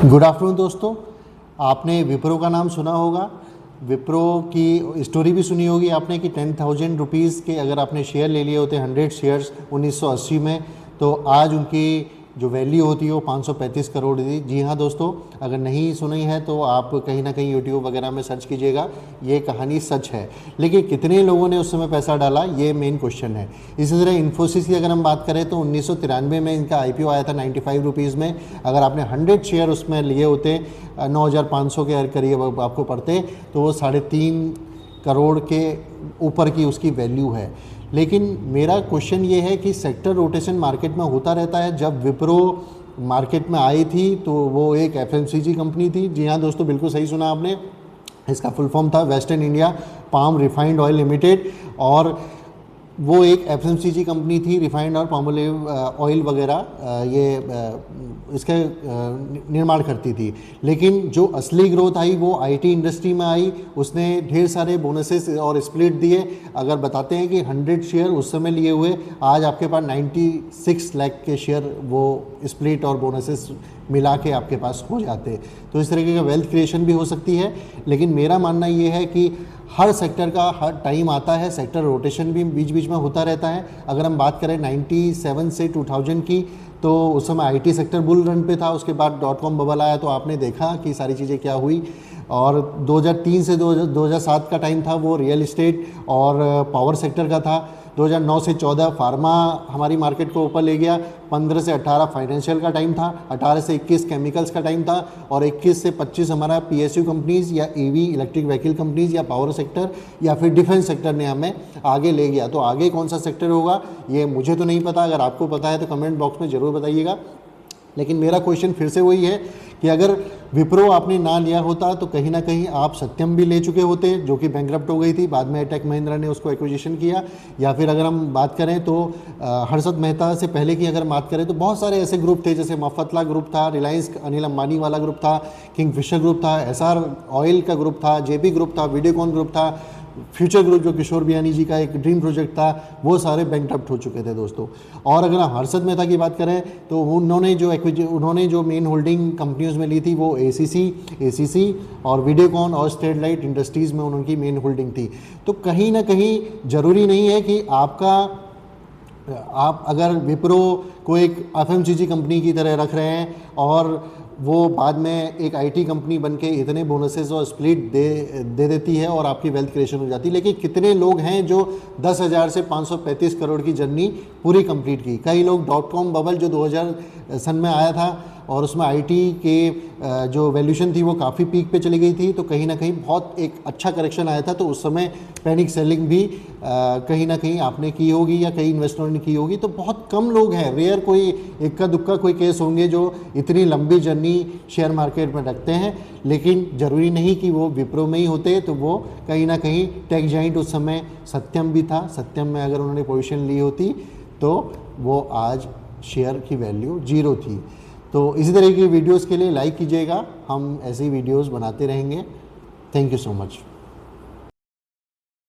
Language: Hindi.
गुड आफ्टरनून दोस्तों, आपने विप्रो का नाम सुना होगा। विप्रो की स्टोरी भी सुनी होगी आपने कि 10,000 रुपीज़ के अगर आपने शेयर ले लिए होते 100 शेयर्स 1980 में, तो आज उनकी जो वैल्यू होती है वो 535 करोड़ थी। जी हाँ दोस्तों, अगर नहीं सुनी है तो आप कहीं ना कहीं यूट्यूब वगैरह में सर्च कीजिएगा, ये कहानी सच है। लेकिन कितने लोगों ने उस समय पैसा डाला, ये मेन क्वेश्चन है। इसी तरह इन्फोसिस की अगर हम बात करें तो 1993 में इनका IPO आया था 95 रुपीज़ में। अगर आपने 100 शेयर उसमें लिए होते 9,500 के करीब आपको पड़ते, तो वो 3.5 करोड़ के ऊपर की उसकी वैल्यू है। लेकिन मेरा क्वेश्चन ये है कि सेक्टर रोटेशन मार्केट में होता रहता है। जब विप्रो मार्केट में आई थी तो वो एक FMCG कंपनी थी। जी हाँ दोस्तों, बिल्कुल सही सुना आपने। इसका फुल फॉर्म था western India palm refined oil limited, और वो एक FMCG कंपनी थी। रिफाइंड और पामोलिव ऑयल वगैरह इसके निर्माण करती थी। लेकिन जो असली ग्रोथ आई वो IT इंडस्ट्री में आई। उसने ढेर सारे बोनसेस और स्प्लिट दिए। अगर बताते हैं कि 100 शेयर उस समय लिए हुए, आज आपके पास 96 लाख के शेयर वो स्प्लिट और बोनसेस मिला के आपके पास हो जाते। तो इस तरीके का वेल्थ क्रिएशन भी हो सकती है। लेकिन मेरा मानना ये है कि हर सेक्टर का हर टाइम आता है, सेक्टर रोटेशन भी बीच बीच में होता रहता है। अगर हम बात करें 97 से 2000 की, तो उस समय IT सेक्टर बुल रन पे था। उसके बाद .com बबल आया, तो आपने देखा कि सारी चीज़ें क्या हुई। और 2003 से 2007 का टाइम था वो रियल इस्टेट और पावर सेक्टर का था। 2009 से 14 फार्मा हमारी मार्केट को ऊपर ले गया। 15 से 18 फाइनेंशियल का टाइम था। 18 से 21 केमिकल्स का टाइम था। और 21 से 25 हमारा PSU कंपनीज़ या EV इलेक्ट्रिक व्हीकल कंपनीज़ या पावर सेक्टर या फिर डिफेंस सेक्टर ने हमें आगे ले गया। तो आगे कौन सा सेक्टर होगा ये मुझे तो नहीं पता। अगर आपको पता है तो कमेंट बॉक्स में ज़रूर बताइएगा। लेकिन मेरा क्वेश्चन फिर से वही है कि अगर विप्रो आपने ना लिया होता तो कहीं ना कहीं आप सत्यम भी ले चुके होते, जो कि बैंकरप्ट हो गई थी। बाद में टेक महिंद्रा ने उसको एक्विजिशन किया। या फिर अगर हम बात करें तो हर्षद मेहता से पहले की अगर बात करें तो बहुत सारे ऐसे ग्रुप थे, जैसे मफतला ग्रुप था, रिलायंस अनिल अंबानी वाला ग्रुप था, किंगफिशर ग्रुप था, SR ऑयल का ग्रुप था, JP ग्रुप था, वीडियोकॉन ग्रुप था, फ्यूचर ग्रुप जो किशोर बियानी जी का एक ड्रीम प्रोजेक्ट था, वो सारे बैंकरप्ट हो चुके थे दोस्तों। और अगर हम हर्षद मेहता की बात करें तो उन्होंने जो मेन होल्डिंग कंपनीज में ली थी वो ACC और वीडियोकॉन और स्टेट लाइट इंडस्ट्रीज़ में उनकी मेन होल्डिंग थी। तो कहीं ना कहीं ज़रूरी नहीं है कि आप अगर विप्रो को एक FMCG कंपनी की तरह रख रहे हैं और वो बाद में एक IT कंपनी बन के इतने बोनसेस और स्प्लिट दे देती है और आपकी वेल्थ क्रिएशन हो जाती है। लेकिन कितने लोग हैं जो 10,000 से 535 करोड़ की जर्नी पूरी कंप्लीट की। कई लोग .com बबल जो 2000 सन में आया था और उसमें IT के जो वैल्यूशन थी वो काफ़ी पीक पे चली गई थी, तो कहीं ना कहीं बहुत एक अच्छा करेक्शन आया था। तो उस समय पैनिक सेलिंग भी कहीं ना कहीं आपने की होगी या कई इन्वेस्टरों ने की होगी। तो बहुत कम लोग हैं, रेयर कोई इक्का दुक्का कोई केस होंगे जो इतनी लंबी जर्नी शेयर मार्केट में रखते हैं। लेकिन ज़रूरी नहीं कि वो विप्रो में ही होते, तो वो कहीं ना कहीं टेक जाइंट उस समय सत्यम भी था। सत्यम में अगर उन्होंने पोजीशन ली होती तो वो आज शेयर की वैल्यू 0 थी। तो इसी तरह की वीडियोस के लिए लाइक कीजिएगा, हम ऐसी वीडियोस बनाते रहेंगे। Thank you so much.